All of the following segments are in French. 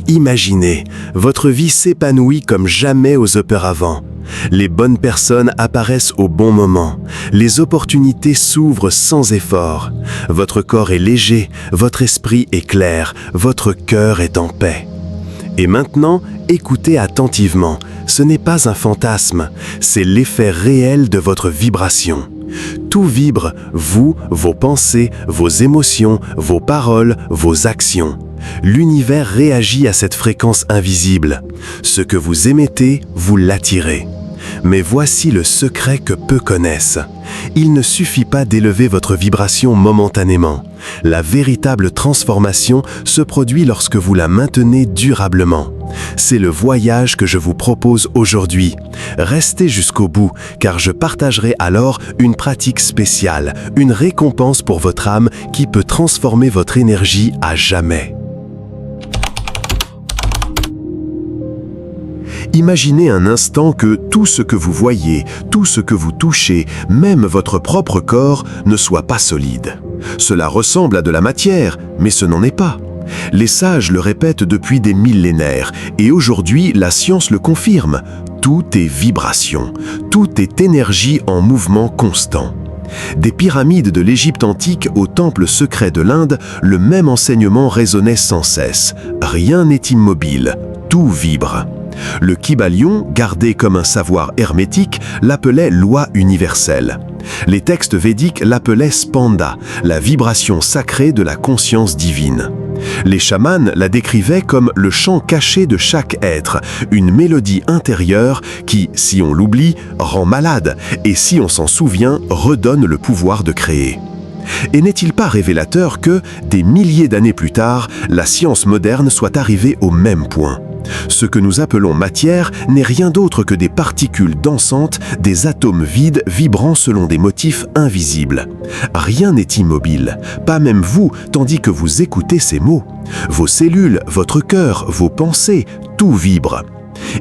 Imaginez, votre vie s'épanouit comme jamais aux auparavant. Les bonnes personnes apparaissent au bon moment. Les opportunités s'ouvrent sans effort. Votre corps est léger, votre esprit est clair, votre cœur est en paix. Et maintenant, écoutez attentivement. Ce n'est pas un fantasme, c'est l'effet réel de votre vibration. Tout vibre, vous, vos pensées, vos émotions, vos paroles, vos actions. L'univers réagit à cette fréquence invisible. Ce que vous émettez, vous l'attirez. Mais voici le secret que peu connaissent. Il ne suffit pas d'élever votre vibration momentanément. La véritable transformation se produit lorsque vous la maintenez durablement. C'est le voyage que je vous propose aujourd'hui. Restez jusqu'au bout, car je partagerai alors une pratique spéciale, une récompense pour votre âme qui peut transformer votre énergie à jamais. Imaginez un instant que tout ce que vous voyez, tout ce que vous touchez, même votre propre corps, ne soit pas solide. Cela ressemble à de la matière, mais ce n'en est pas. Les sages le répètent depuis des millénaires, et aujourd'hui la science le confirme. Tout est vibration, tout est énergie en mouvement constant. Des pyramides de l'Égypte antique au temple secret de l'Inde, le même enseignement résonnait sans cesse. Rien n'est immobile, tout vibre. Le Kybalion, gardé comme un savoir hermétique, l'appelait loi universelle. Les textes védiques l'appelaient Spanda, la vibration sacrée de la conscience divine. Les chamans la décrivaient comme le chant caché de chaque être, une mélodie intérieure qui, si on l'oublie, rend malade et si on s'en souvient, redonne le pouvoir de créer. Et n'est-il pas révélateur que, des milliers d'années plus tard, la science moderne soit arrivée au même point ? Ce que nous appelons matière n'est rien d'autre que des particules dansantes, des atomes vides vibrant selon des motifs invisibles. Rien n'est immobile, pas même vous, tandis que vous écoutez ces mots. Vos cellules, votre cœur, vos pensées, tout vibre.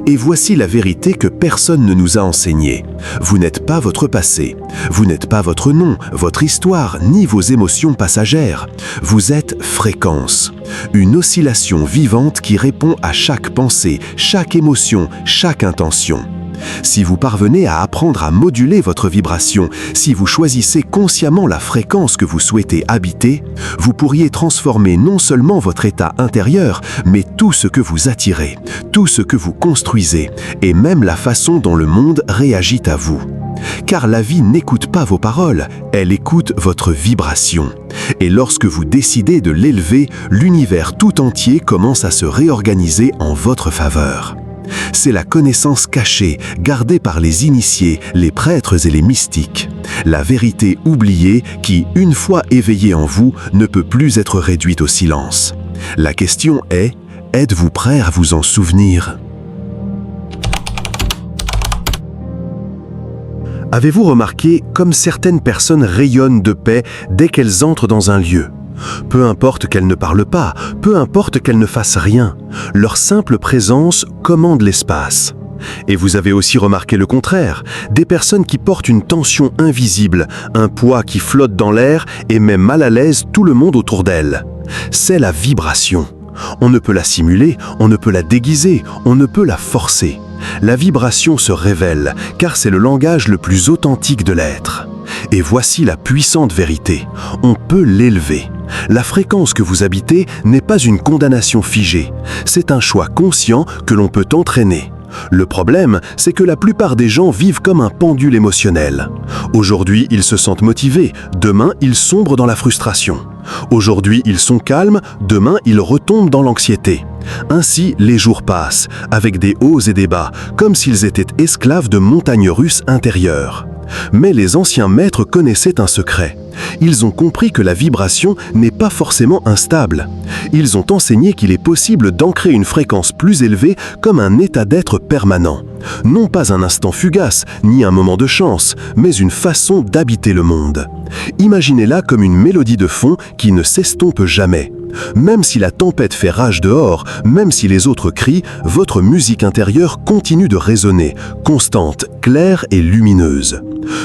Et voici la vérité que personne ne nous a enseignée. Vous n'êtes pas votre passé. Vous n'êtes pas votre nom, votre histoire, ni vos émotions passagères. Vous êtes fréquence. Une oscillation vivante qui répond à chaque pensée, chaque émotion, chaque intention. Si vous parvenez à apprendre à moduler votre vibration, si vous choisissez consciemment la fréquence que vous souhaitez habiter, vous pourriez transformer non seulement votre état intérieur, mais tout ce que vous attirez, tout ce que vous construisez, et même la façon dont le monde réagit à vous. Car la vie n'écoute pas vos paroles, elle écoute votre vibration. Et lorsque vous décidez de l'élever, l'univers tout entier commence à se réorganiser en votre faveur. C'est la connaissance cachée, gardée par les initiés, les prêtres et les mystiques. La vérité oubliée qui, une fois éveillée en vous, ne peut plus être réduite au silence. La question est, êtes-vous prêt à vous en souvenir ? Avez-vous remarqué comme certaines personnes rayonnent de paix dès qu'elles entrent dans un lieu ? Peu importe qu'elles ne parlent pas, peu importe qu'elles ne fassent rien, leur simple présence commande l'espace. Et vous avez aussi remarqué le contraire, des personnes qui portent une tension invisible, un poids qui flotte dans l'air et met mal à l'aise tout le monde autour d'elles. C'est la vibration. On ne peut la simuler, on ne peut la déguiser, on ne peut la forcer. La vibration se révèle, car c'est le langage le plus authentique de l'être. Et voici la puissante vérité, on peut l'élever. La fréquence que vous habitez n'est pas une condamnation figée, c'est un choix conscient que l'on peut entraîner. Le problème, c'est que la plupart des gens vivent comme un pendule émotionnel. Aujourd'hui, ils se sentent motivés, demain, ils sombrent dans la frustration. Aujourd'hui, ils sont calmes, demain, ils retombent dans l'anxiété. Ainsi, les jours passent, avec des hauts et des bas, comme s'ils étaient esclaves de montagnes russes intérieures. Mais les anciens maîtres connaissaient un secret. Ils ont compris que la vibration n'est pas forcément instable. Ils ont enseigné qu'il est possible d'ancrer une fréquence plus élevée comme un état d'être permanent. Non pas un instant fugace, ni un moment de chance, mais une façon d'habiter le monde. Imaginez-la comme une mélodie de fond qui ne s'estompe jamais. Même si la tempête fait rage dehors, même si les autres crient, votre musique intérieure continue de résonner, constante, claire et lumineuse.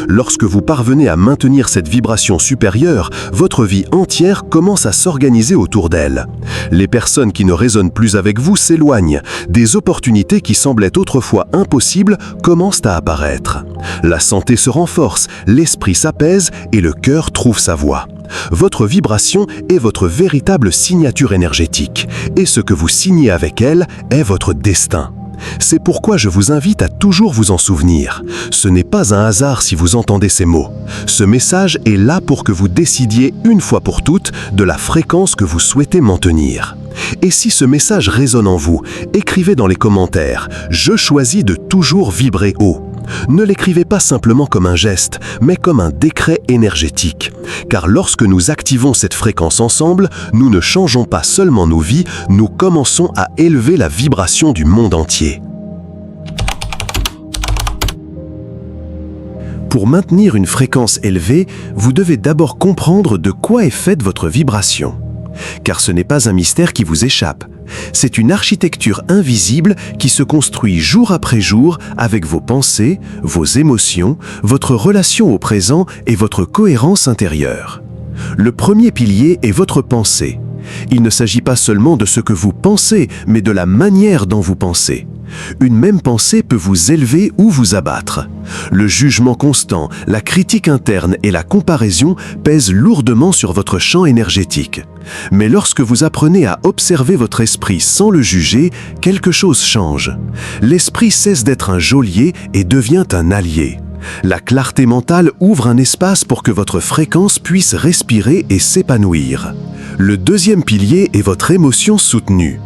Lorsque vous parvenez à maintenir cette vibration supérieure, votre vie entière commence à s'organiser autour d'elle. Les personnes qui ne résonnent plus avec vous s'éloignent. Des opportunités qui semblaient autrefois impossibles commencent à apparaître. La santé se renforce, l'esprit s'apaise et le cœur trouve sa voie. Votre vibration est votre véritable signature énergétique, et ce que vous signez avec elle est votre destin. C'est pourquoi je vous invite à toujours vous en souvenir. Ce n'est pas un hasard si vous entendez ces mots. Ce message est là pour que vous décidiez une fois pour toutes de la fréquence que vous souhaitez maintenir. Et si ce message résonne en vous, écrivez dans les commentaires « Je choisis de toujours vibrer haut ». Ne l'écrivez pas simplement comme un geste, mais comme un décret énergétique. Car lorsque nous activons cette fréquence ensemble, nous ne changeons pas seulement nos vies, nous commençons à élever la vibration du monde entier. Pour maintenir une fréquence élevée, vous devez d'abord comprendre de quoi est faite votre vibration. Car ce n'est pas un mystère qui vous échappe. C'est une architecture invisible qui se construit jour après jour avec vos pensées, vos émotions, votre relation au présent et votre cohérence intérieure. Le premier pilier est votre pensée. Il ne s'agit pas seulement de ce que vous pensez, mais de la manière dont vous pensez. Une même pensée peut vous élever ou vous abattre. Le jugement constant, la critique interne et la comparaison pèsent lourdement sur votre champ énergétique. Mais lorsque vous apprenez à observer votre esprit sans le juger, quelque chose change. L'esprit cesse d'être un geôlier et devient un allié. La clarté mentale ouvre un espace pour que votre fréquence puisse respirer et s'épanouir. Le deuxième pilier est votre émotion soutenue.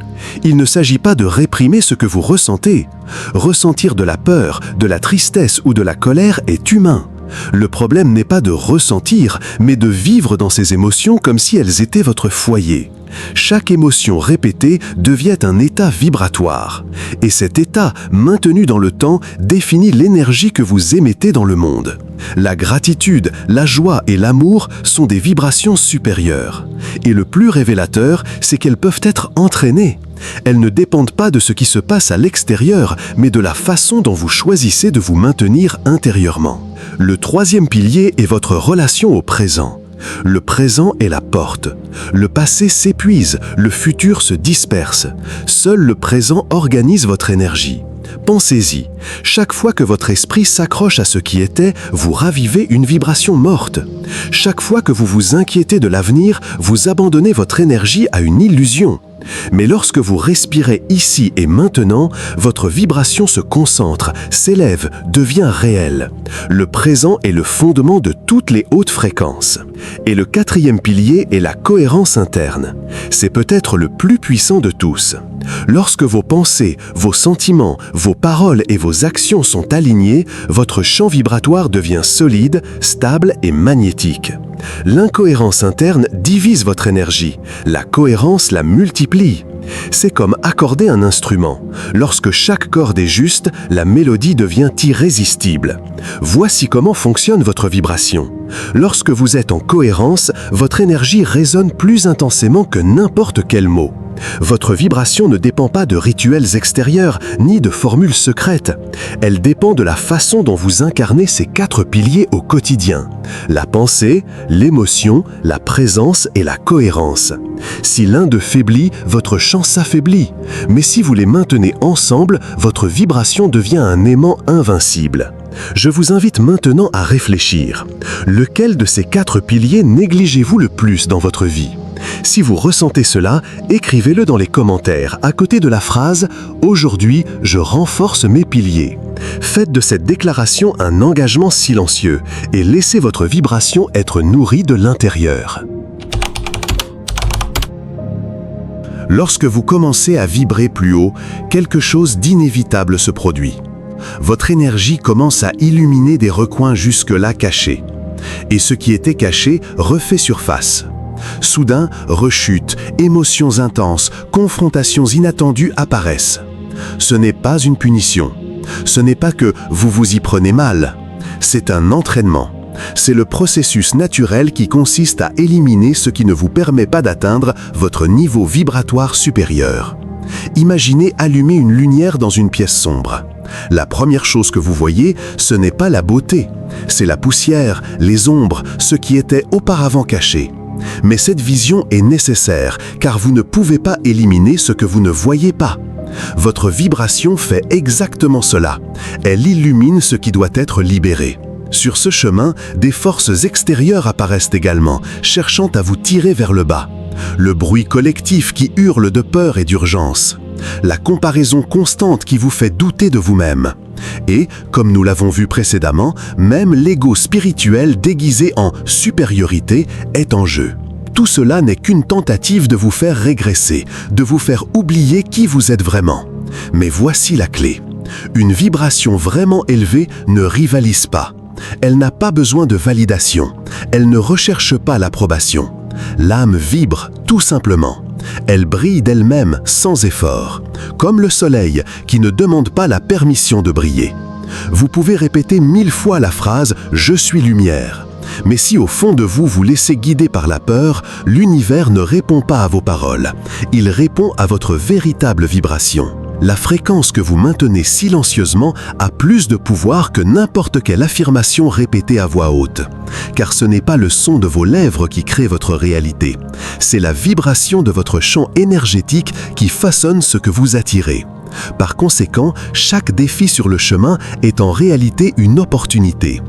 Il ne s'agit pas de réprimer ce que vous ressentez. Ressentir de la peur, de la tristesse ou de la colère est humain. Le problème n'est pas de ressentir, mais de vivre dans ces émotions comme si elles étaient votre foyer. Chaque émotion répétée devient un état vibratoire. Et cet état, maintenu dans le temps, définit l'énergie que vous émettez dans le monde. La gratitude, la joie et l'amour sont des vibrations supérieures. Et le plus révélateur, c'est qu'elles peuvent être entraînées. Elles ne dépendent pas de ce qui se passe à l'extérieur, mais de la façon dont vous choisissez de vous maintenir intérieurement. Le troisième pilier est votre relation au présent. Le présent est la porte. Le passé s'épuise, le futur se disperse. Seul le présent organise votre énergie. Pensez-y, chaque fois que votre esprit s'accroche à ce qui était, vous ravivez une vibration morte. Chaque fois que vous vous inquiétez de l'avenir, vous abandonnez votre énergie à une illusion. Mais lorsque vous respirez ici et maintenant, votre vibration se concentre, s'élève, devient réelle. Le présent est le fondement de toutes les hautes fréquences. Et le quatrième pilier est la cohérence interne. C'est peut-être le plus puissant de tous. Lorsque vos pensées, vos sentiments, vos paroles et vos actions sont alignés, votre champ vibratoire devient solide, stable et magnétique. L'incohérence interne divise votre énergie, la cohérence la multiplie. C'est comme accorder un instrument. Lorsque chaque corde est juste, la mélodie devient irrésistible. Voici comment fonctionne votre vibration. Lorsque vous êtes en cohérence, votre énergie résonne plus intensément que n'importe quel mot. Votre vibration ne dépend pas de rituels extérieurs ni de formules secrètes. Elle dépend de la façon dont vous incarnez ces 4 piliers au quotidien. La pensée, l'émotion, la présence et la cohérence. Si l'un d'eux faiblit, votre champ s'affaiblit. Mais si vous les maintenez ensemble, votre vibration devient un aimant invincible. Je vous invite maintenant à réfléchir. Lequel de ces 4 piliers négligez-vous le plus dans votre vie ? Si vous ressentez cela, écrivez-le dans les commentaires, à côté de la phrase « Aujourd'hui, je renforce mes piliers ». Faites de cette déclaration un engagement silencieux et laissez votre vibration être nourrie de l'intérieur. Lorsque vous commencez à vibrer plus haut, quelque chose d'inévitable se produit. Votre énergie commence à illuminer des recoins jusque-là cachés. Et ce qui était caché refait surface. Soudain, rechutes, émotions intenses, confrontations inattendues apparaissent. Ce n'est pas une punition. Ce n'est pas que vous vous y prenez mal. C'est un entraînement. C'est le processus naturel qui consiste à éliminer ce qui ne vous permet pas d'atteindre votre niveau vibratoire supérieur. Imaginez allumer une lumière dans une pièce sombre. La première chose que vous voyez, ce n'est pas la beauté, c'est la poussière, les ombres, ce qui était auparavant caché. Mais cette vision est nécessaire, car vous ne pouvez pas éliminer ce que vous ne voyez pas. Votre vibration fait exactement cela. Elle illumine ce qui doit être libéré. Sur ce chemin, des forces extérieures apparaissent également, cherchant à vous tirer vers le bas. Le bruit collectif qui hurle de peur et d'urgence. La comparaison constante qui vous fait douter de vous-même. Et, comme nous l'avons vu précédemment, même l'ego spirituel déguisé en supériorité est en jeu. Tout cela n'est qu'une tentative de vous faire régresser, de vous faire oublier qui vous êtes vraiment. Mais voici la clé. Une vibration vraiment élevée ne rivalise pas. Elle n'a pas besoin de validation. Elle ne recherche pas l'approbation. L'âme vibre, tout simplement. Elle brille d'elle-même sans effort, comme le soleil qui ne demande pas la permission de briller. Vous pouvez répéter 1000 fois la phrase « Je suis lumière ». Mais si au fond de vous vous laissez guider par la peur, l'univers ne répond pas à vos paroles. Il répond à votre véritable vibration. La fréquence que vous maintenez silencieusement a plus de pouvoir que n'importe quelle affirmation répétée à voix haute. Car ce n'est pas le son de vos lèvres qui crée votre réalité. C'est la vibration de votre champ énergétique qui façonne ce que vous attirez. Par conséquent, chaque défi sur le chemin est en réalité une opportunité.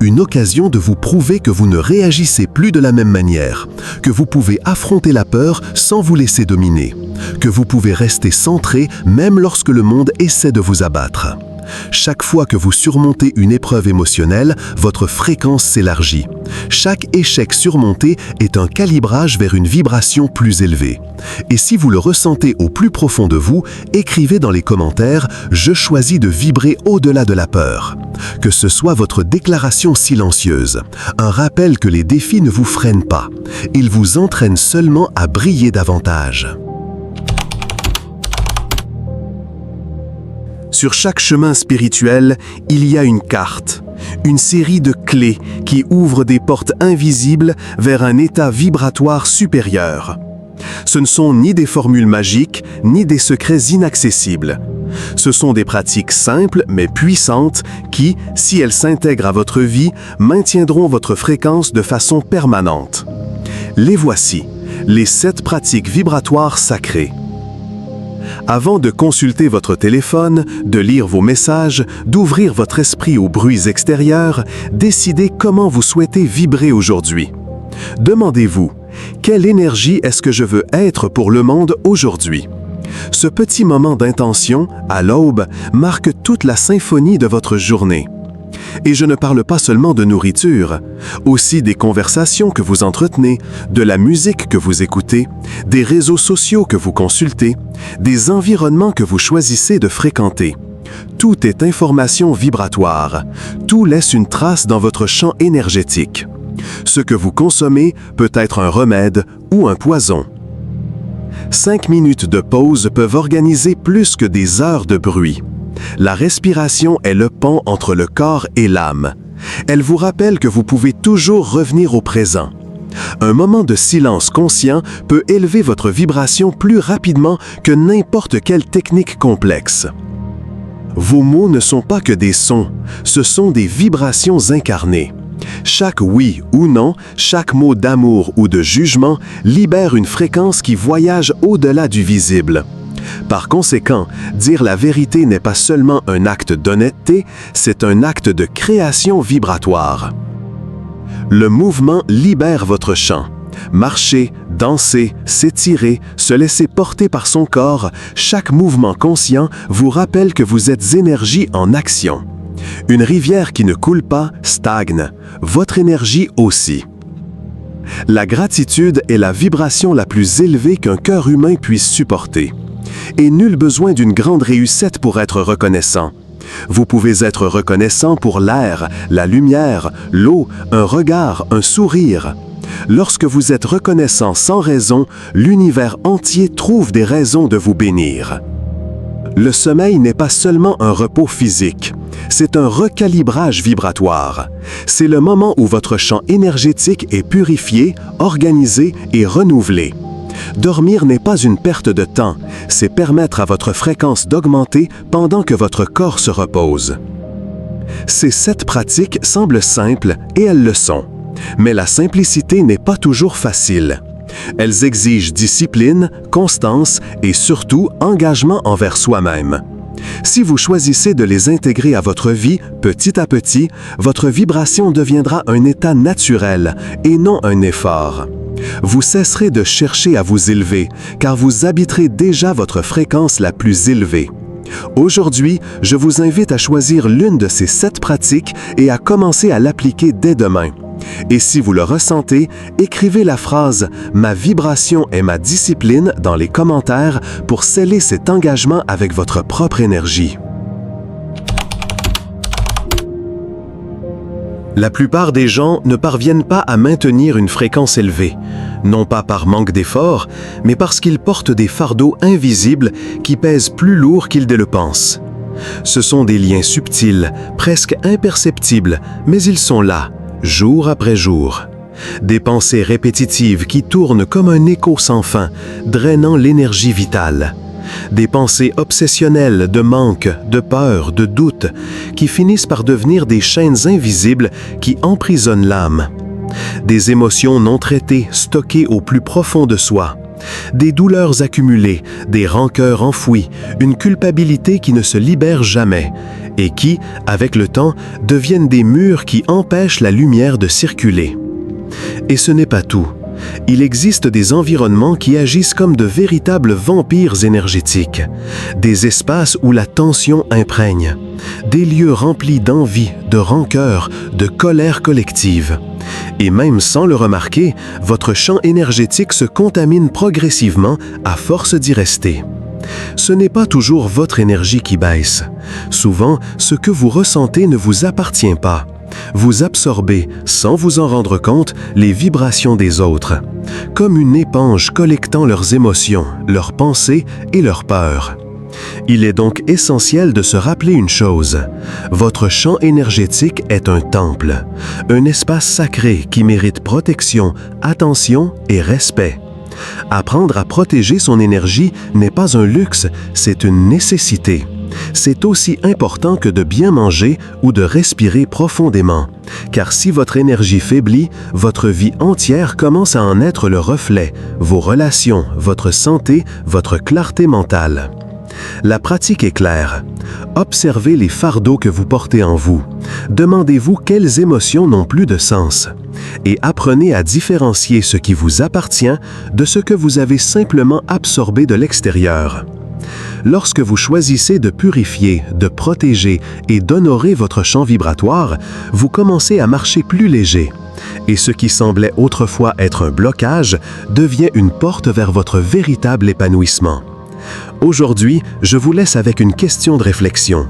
Une occasion de vous prouver que vous ne réagissez plus de la même manière, que vous pouvez affronter la peur sans vous laisser dominer, que vous pouvez rester centré même lorsque le monde essaie de vous abattre. Chaque fois que vous surmontez une épreuve émotionnelle, votre fréquence s'élargit. Chaque échec surmonté est un calibrage vers une vibration plus élevée. Et si vous le ressentez au plus profond de vous, écrivez dans les commentaires « Je choisis de vibrer au-delà de la peur ». Que ce soit votre déclaration silencieuse, un rappel que les défis ne vous freinent pas. Ils vous entraînent seulement à briller davantage. Sur chaque chemin spirituel, il y a une carte, une série de clés qui ouvrent des portes invisibles vers un état vibratoire supérieur. Ce ne sont ni des formules magiques, ni des secrets inaccessibles. Ce sont des pratiques simples mais puissantes qui, si elles s'intègrent à votre vie, maintiendront votre fréquence de façon permanente. Les voici, les 7 pratiques vibratoires sacrées. Avant de consulter votre téléphone, de lire vos messages, d'ouvrir votre esprit aux bruits extérieurs, décidez comment vous souhaitez vibrer aujourd'hui. Demandez-vous, quelle énergie est-ce que je veux être pour le monde aujourd'hui? Ce petit moment d'intention, à l'aube, marque toute la symphonie de votre journée. Et je ne parle pas seulement de nourriture, aussi des conversations que vous entretenez, de la musique que vous écoutez, des réseaux sociaux que vous consultez, des environnements que vous choisissez de fréquenter. Tout est information vibratoire. Tout laisse une trace dans votre champ énergétique. Ce que vous consommez peut être un remède ou un poison. 5 minutes de pause peuvent organiser plus que des heures de bruit. La respiration est le pont entre le corps et l'âme. Elle vous rappelle que vous pouvez toujours revenir au présent. Un moment de silence conscient peut élever votre vibration plus rapidement que n'importe quelle technique complexe. Vos mots ne sont pas que des sons, ce sont des vibrations incarnées. Chaque oui ou non, chaque mot d'amour ou de jugement libère une fréquence qui voyage au-delà du visible. Par conséquent, dire la vérité n'est pas seulement un acte d'honnêteté, c'est un acte de création vibratoire. Le mouvement libère votre champ. Marcher, danser, s'étirer, se laisser porter par son corps, chaque mouvement conscient vous rappelle que vous êtes énergie en action. Une rivière qui ne coule pas stagne, votre énergie aussi. La gratitude est la vibration la plus élevée qu'un cœur humain puisse supporter. Et nul besoin d'une grande réussite pour être reconnaissant. Vous pouvez être reconnaissant pour l'air, la lumière, l'eau, un regard, un sourire. Lorsque vous êtes reconnaissant sans raison, l'univers entier trouve des raisons de vous bénir. Le sommeil n'est pas seulement un repos physique, c'est un recalibrage vibratoire. C'est le moment où votre champ énergétique est purifié, organisé et renouvelé. Dormir n'est pas une perte de temps, c'est permettre à votre fréquence d'augmenter pendant que votre corps se repose. Ces 7 pratiques semblent simples et elles le sont. Mais la simplicité n'est pas toujours facile. Elles exigent discipline, constance et surtout engagement envers soi-même. Si vous choisissez de les intégrer à votre vie petit à petit, votre vibration deviendra un état naturel et non un effort. Vous cesserez de chercher à vous élever, car vous habiterez déjà votre fréquence la plus élevée. Aujourd'hui, je vous invite à choisir l'une de ces 7 pratiques et à commencer à l'appliquer dès demain. Et si vous le ressentez, écrivez la phrase « Ma vibration est ma discipline » dans les commentaires pour sceller cet engagement avec votre propre énergie. La plupart des gens ne parviennent pas à maintenir une fréquence élevée, non pas par manque d'effort, mais parce qu'ils portent des fardeaux invisibles qui pèsent plus lourd qu'ils ne le pensent. Ce sont des liens subtils, presque imperceptibles, mais ils sont là, jour après jour. Des pensées répétitives qui tournent comme un écho sans fin, drainant l'énergie vitale. Des pensées obsessionnelles de manque, de peur, de doute, qui finissent par devenir des chaînes invisibles qui emprisonnent l'âme. Des émotions non traitées, stockées au plus profond de soi. Des douleurs accumulées, des rancœurs enfouies, une culpabilité qui ne se libère jamais et qui, avec le temps, deviennent des murs qui empêchent la lumière de circuler. Et ce n'est pas tout. Il existe des environnements qui agissent comme de véritables vampires énergétiques, des espaces où la tension imprègne, des lieux remplis d'envie, de rancœur, de colère collective. Et même sans le remarquer, votre champ énergétique se contamine progressivement à force d'y rester. Ce n'est pas toujours votre énergie qui baisse. Souvent, ce que vous ressentez ne vous appartient pas. Vous absorbez, sans vous en rendre compte, les vibrations des autres, comme une éponge collectant leurs émotions, leurs pensées et leurs peurs. Il est donc essentiel de se rappeler une chose. Votre champ énergétique est un temple, un espace sacré qui mérite protection, attention et respect. Apprendre à protéger son énergie n'est pas un luxe, c'est une nécessité. C'est aussi important que de bien manger ou de respirer profondément, car si votre énergie faiblit, votre vie entière commence à en être le reflet, vos relations, votre santé, votre clarté mentale. La pratique est claire. Observez les fardeaux que vous portez en vous. Demandez-vous quelles émotions n'ont plus de sens. Et apprenez à différencier ce qui vous appartient de ce que vous avez simplement absorbé de l'extérieur. Lorsque vous choisissez de purifier, de protéger et d'honorer votre champ vibratoire, vous commencez à marcher plus léger. Et ce qui semblait autrefois être un blocage devient une porte vers votre véritable épanouissement. Aujourd'hui, je vous laisse avec une question de réflexion.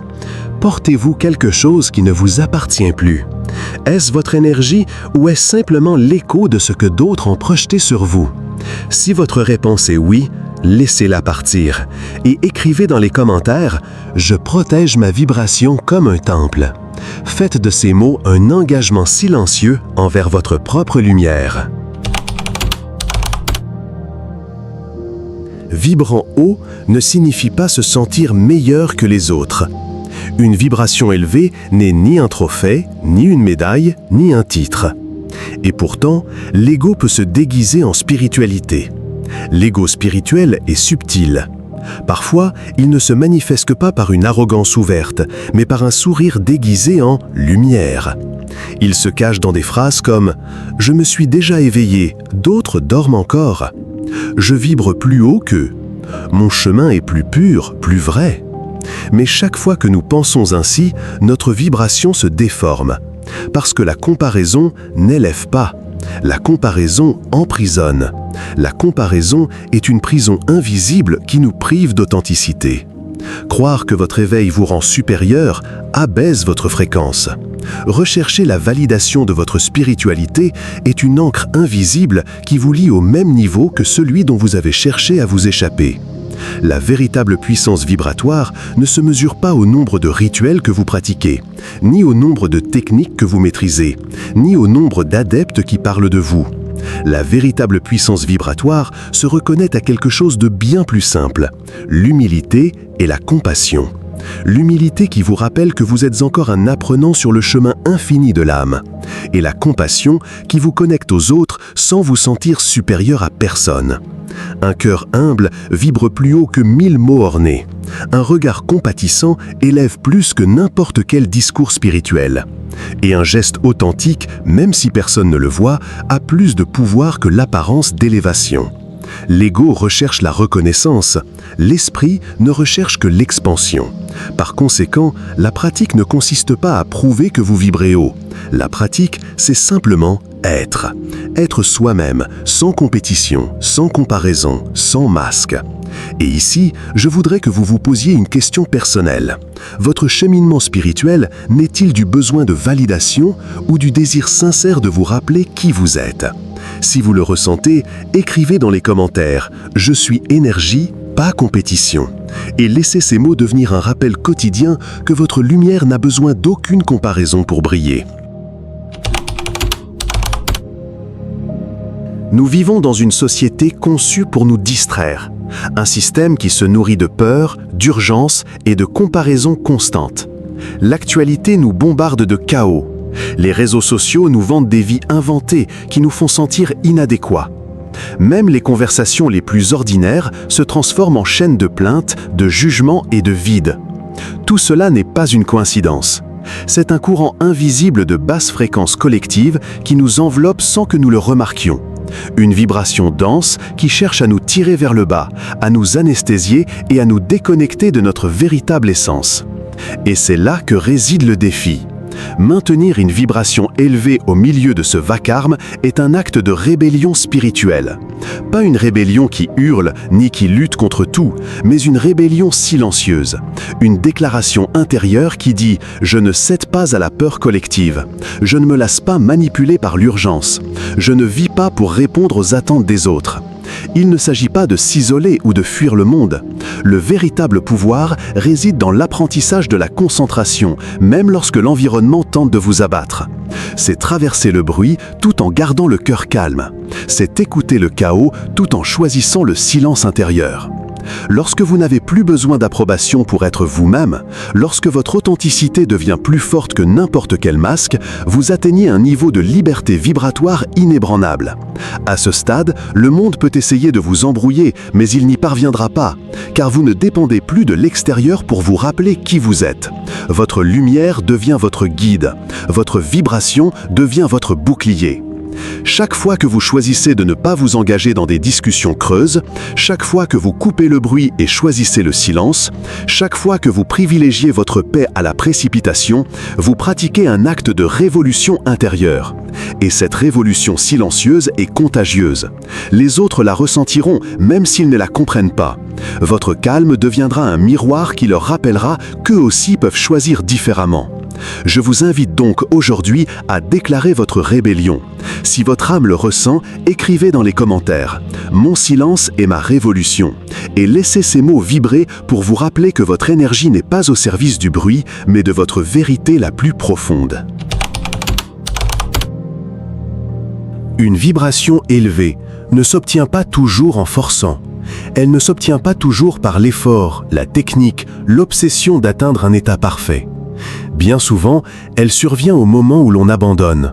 Portez-vous quelque chose qui ne vous appartient plus? Est-ce votre énergie ou est-ce simplement l'écho de ce que d'autres ont projeté sur vous? Si votre réponse est oui, laissez-la partir et écrivez dans les commentaires « Je protège ma vibration comme un temple ». Faites de ces mots un engagement silencieux envers votre propre lumière. Vibrant haut ne signifie pas se sentir meilleur que les autres. Une vibration élevée n'est ni un trophée, ni une médaille, ni un titre. Et pourtant, l'ego peut se déguiser en spiritualité. L'ego spirituel est subtil. Parfois, il ne se manifeste pas par une arrogance ouverte, mais par un sourire déguisé en lumière. Il se cache dans des phrases comme « Je me suis déjà éveillé, d'autres dorment encore ». Je vibre plus haut qu'eux. Mon chemin est plus pur, plus vrai. Mais chaque fois que nous pensons ainsi, notre vibration se déforme. Parce que la comparaison n'élève pas. La comparaison emprisonne. La comparaison est une prison invisible qui nous prive d'authenticité. Croire que votre éveil vous rend supérieur abaisse votre fréquence. Rechercher la validation de votre spiritualité est une encre invisible qui vous lie au même niveau que celui dont vous avez cherché à vous échapper. La véritable puissance vibratoire ne se mesure pas au nombre de rituels que vous pratiquez, ni au nombre de techniques que vous maîtrisez, ni au nombre d'adeptes qui parlent de vous. La véritable puissance vibratoire se reconnaît à quelque chose de bien plus simple, l'humilité et la compassion. L'humilité qui vous rappelle que vous êtes encore un apprenant sur le chemin infini de l'âme, et la compassion qui vous connecte aux autres sans vous sentir supérieur à personne. Un cœur humble vibre plus haut que 1000 mots ornés. Un regard compatissant élève plus que n'importe quel discours spirituel. Et un geste authentique, même si personne ne le voit, a plus de pouvoir que l'apparence d'élévation. L'ego recherche la reconnaissance, l'esprit ne recherche que l'expansion. Par conséquent, la pratique ne consiste pas à prouver que vous vibrez haut. La pratique, c'est simplement être. Être soi-même, sans compétition, sans comparaison, sans masque. Et ici, je voudrais que vous vous posiez une question personnelle. Votre cheminement spirituel naît-il du besoin de validation ou du désir sincère de vous rappeler qui vous êtes ? Si vous le ressentez, écrivez dans les commentaires « Je suis énergie, pas compétition » et laissez ces mots devenir un rappel quotidien que votre lumière n'a besoin d'aucune comparaison pour briller. Nous vivons dans une société conçue pour nous distraire. Un système qui se nourrit de peur, d'urgence et de comparaison constante. L'actualité nous bombarde de chaos. Les réseaux sociaux nous vendent des vies inventées qui nous font sentir inadéquats. Même les conversations les plus ordinaires se transforment en chaînes de plaintes, de jugements et de vide. Tout cela n'est pas une coïncidence. C'est un courant invisible de basse fréquence collective qui nous enveloppe sans que nous le remarquions. Une vibration dense qui cherche à nous tirer vers le bas, à nous anesthésier et à nous déconnecter de notre véritable essence. Et c'est là que réside le défi. Maintenir une vibration élevée au milieu de ce vacarme est un acte de rébellion spirituelle. Pas une rébellion qui hurle ni qui lutte contre tout, mais une rébellion silencieuse. Une déclaration intérieure qui dit « Je ne cède pas à la peur collective. Je ne me laisse pas manipuler par l'urgence. Je ne vis pas pour répondre aux attentes des autres. » Il ne s'agit pas de s'isoler ou de fuir le monde. Le véritable pouvoir réside dans l'apprentissage de la concentration, même lorsque l'environnement tente de vous abattre. C'est traverser le bruit tout en gardant le cœur calme. C'est écouter le chaos tout en choisissant le silence intérieur. Lorsque vous n'avez plus besoin d'approbation pour être vous-même, lorsque votre authenticité devient plus forte que n'importe quel masque, vous atteignez un niveau de liberté vibratoire inébranlable. À ce stade, le monde peut essayer de vous embrouiller, mais il n'y parviendra pas, car vous ne dépendez plus de l'extérieur pour vous rappeler qui vous êtes. Votre lumière devient votre guide, votre vibration devient votre bouclier. Chaque fois que vous choisissez de ne pas vous engager dans des discussions creuses, chaque fois que vous coupez le bruit et choisissez le silence, chaque fois que vous privilégiez votre paix à la précipitation, vous pratiquez un acte de révolution intérieure. Et cette révolution silencieuse est contagieuse. Les autres la ressentiront même s'ils ne la comprennent pas. Votre calme deviendra un miroir qui leur rappellera qu'eux aussi peuvent choisir différemment. Je vous invite donc aujourd'hui à déclarer votre rébellion. Si votre âme le ressent, écrivez dans les commentaires « Mon silence est ma révolution » et laissez ces mots vibrer pour vous rappeler que votre énergie n'est pas au service du bruit, mais de votre vérité la plus profonde. Une vibration élevée ne s'obtient pas toujours en forçant. Elle ne s'obtient pas toujours par l'effort, la technique, l'obsession d'atteindre un état parfait. Bien souvent, elle survient au moment où l'on abandonne,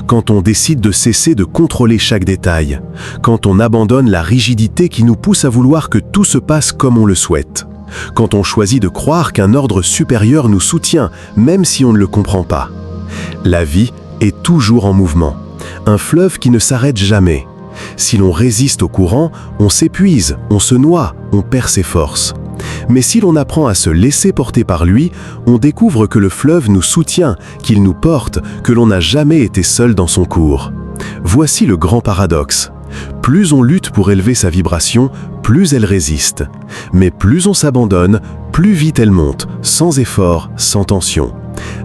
quand on décide de cesser de contrôler chaque détail, quand on abandonne la rigidité qui nous pousse à vouloir que tout se passe comme on le souhaite, quand on choisit de croire qu'un ordre supérieur nous soutient, même si on ne le comprend pas. La vie est toujours en mouvement, un fleuve qui ne s'arrête jamais. Si l'on résiste au courant, on s'épuise, on se noie, on perd ses forces. Mais si l'on apprend à se laisser porter par lui, on découvre que le fleuve nous soutient, qu'il nous porte, que l'on n'a jamais été seul dans son cours. Voici le grand paradoxe. Plus on lutte pour élever sa vibration, plus elle résiste. Mais plus on s'abandonne, plus vite elle monte, sans effort, sans tension.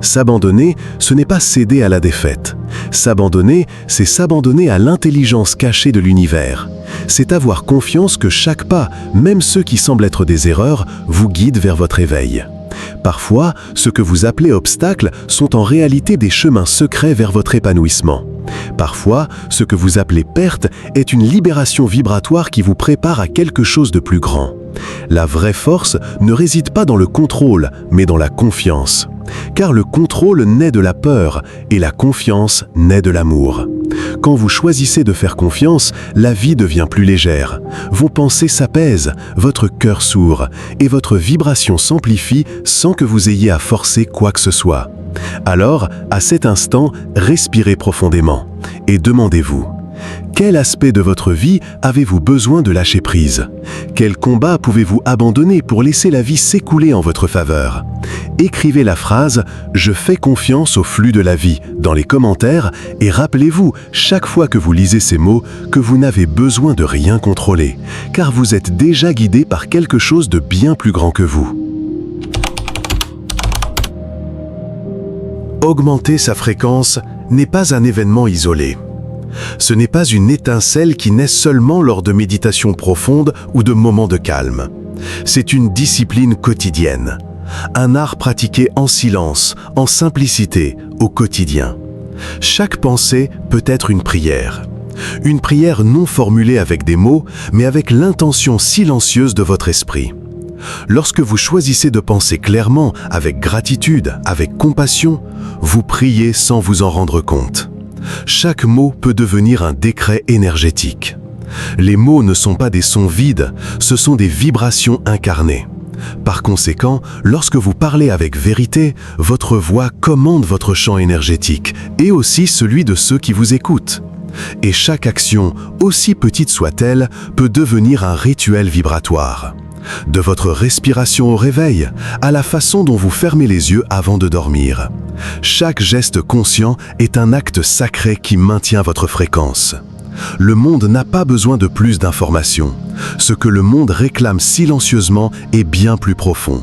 S'abandonner, ce n'est pas céder à la défaite. S'abandonner, c'est s'abandonner à l'intelligence cachée de l'univers. c'est avoir confiance que chaque pas, même ceux qui semblent être des erreurs, vous guide vers votre éveil. Parfois, ce que vous appelez obstacles sont en réalité des chemins secrets vers votre épanouissement. Parfois, ce que vous appelez perte est une libération vibratoire qui vous prépare à quelque chose de plus grand. La vraie force ne réside pas dans le contrôle, mais dans la confiance. Car le contrôle naît de la peur et la confiance naît de l'amour. Quand vous choisissez de faire confiance, la vie devient plus légère. Vos pensées s'apaisent, votre cœur s'ouvre et votre vibration s'amplifie sans que vous ayez à forcer quoi que ce soit. Alors, à cet instant, respirez profondément et demandez-vous: quel aspect de votre vie avez-vous besoin de lâcher prise? Quel combat pouvez-vous abandonner pour laisser la vie s'écouler en votre faveur? Écrivez la phrase « Je fais confiance au flux de la vie » dans les commentaires et rappelez-vous, chaque fois que vous lisez ces mots, que vous n'avez besoin de rien contrôler, car vous êtes déjà guidé par quelque chose de bien plus grand que vous. Augmenter sa fréquence n'est pas un événement isolé. Ce n'est pas une étincelle qui naît seulement lors de méditations profondes ou de moments de calme. C'est une discipline quotidienne, un art pratiqué en silence, en simplicité, au quotidien. Chaque pensée peut être une prière non formulée avec des mots, mais avec l'intention silencieuse de votre esprit. Lorsque vous choisissez de penser clairement, avec gratitude, avec compassion, vous priez sans vous en rendre compte. Chaque mot peut devenir un décret énergétique. Les mots ne sont pas des sons vides, ce sont des vibrations incarnées. Par conséquent, lorsque vous parlez avec vérité, votre voix commande votre champ énergétique et aussi celui de ceux qui vous écoutent. Et chaque action, aussi petite soit-elle, peut devenir un rituel vibratoire. De votre respiration au réveil, à la façon dont vous fermez les yeux avant de dormir. Chaque geste conscient est un acte sacré qui maintient votre fréquence. Le monde n'a pas besoin de plus d'informations. Ce que le monde réclame silencieusement est bien plus profond.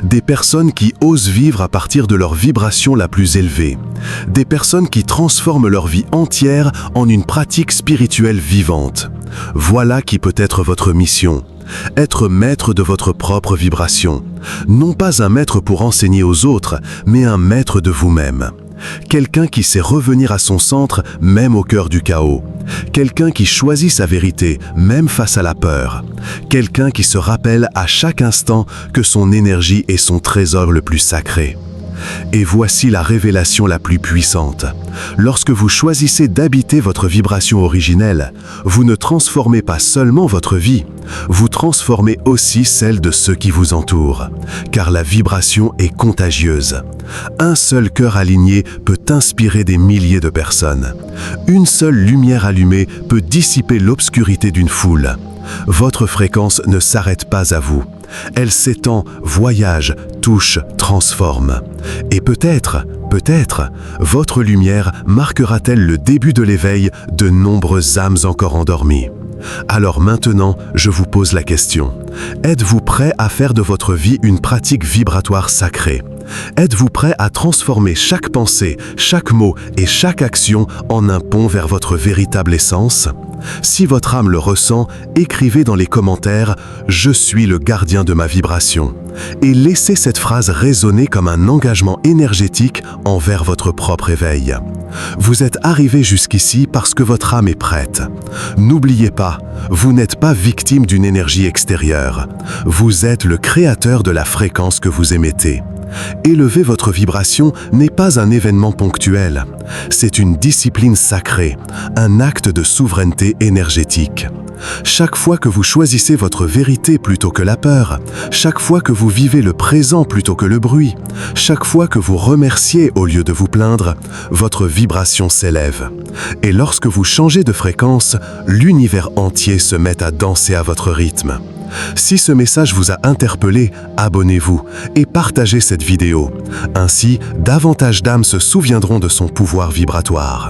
Des personnes qui osent vivre à partir de leur vibration la plus élevée. Des personnes qui transforment leur vie entière en une pratique spirituelle vivante. Voilà qui peut être votre mission. Être maître de votre propre vibration. Non pas un maître pour enseigner aux autres, mais un maître de vous-même. Quelqu'un qui sait revenir à son centre, même au cœur du chaos. Quelqu'un qui choisit sa vérité, même face à la peur. Quelqu'un qui se rappelle à chaque instant que son énergie est son trésor le plus sacré. Et voici la révélation la plus puissante. Lorsque vous choisissez d'habiter votre vibration originelle, vous ne transformez pas seulement votre vie, vous transformez aussi celle de ceux qui vous entourent. Car la vibration est contagieuse. Un seul cœur aligné peut inspirer des milliers de personnes. Une seule lumière allumée peut dissiper l'obscurité d'une foule. Votre fréquence ne s'arrête pas à vous. Elle s'étend, voyage, touche, transforme. Et peut-être, votre lumière marquera-t-elle le début de l'éveil de nombreuses âmes encore endormies. Alors maintenant, je vous pose la question. Êtes-vous prêt à faire de votre vie une pratique vibratoire sacrée? Êtes-vous prêt à transformer chaque pensée, chaque mot et chaque action en un pont vers votre véritable essence? Si votre âme le ressent, écrivez dans les commentaires « Je suis le gardien de ma vibration » et laissez cette phrase résonner comme un engagement énergétique envers votre propre éveil. Vous êtes arrivé jusqu'ici parce que votre âme est prête. N'oubliez pas, vous n'êtes pas victime d'une énergie extérieure. Vous êtes le créateur de la fréquence que vous émettez. Élever votre vibration n'est pas un événement ponctuel. C'est une discipline sacrée, un acte de souveraineté énergétique. Chaque fois que vous choisissez votre vérité plutôt que la peur, chaque fois que vous vivez le présent plutôt que le bruit, chaque fois que vous remerciez au lieu de vous plaindre, votre vibration s'élève. Et lorsque vous changez de fréquence, l'univers entier se met à danser à votre rythme. Si ce message vous a interpellé, abonnez-vous et partagez cette vidéo. Ainsi, davantage d'âmes se souviendront de son pouvoir vibratoire.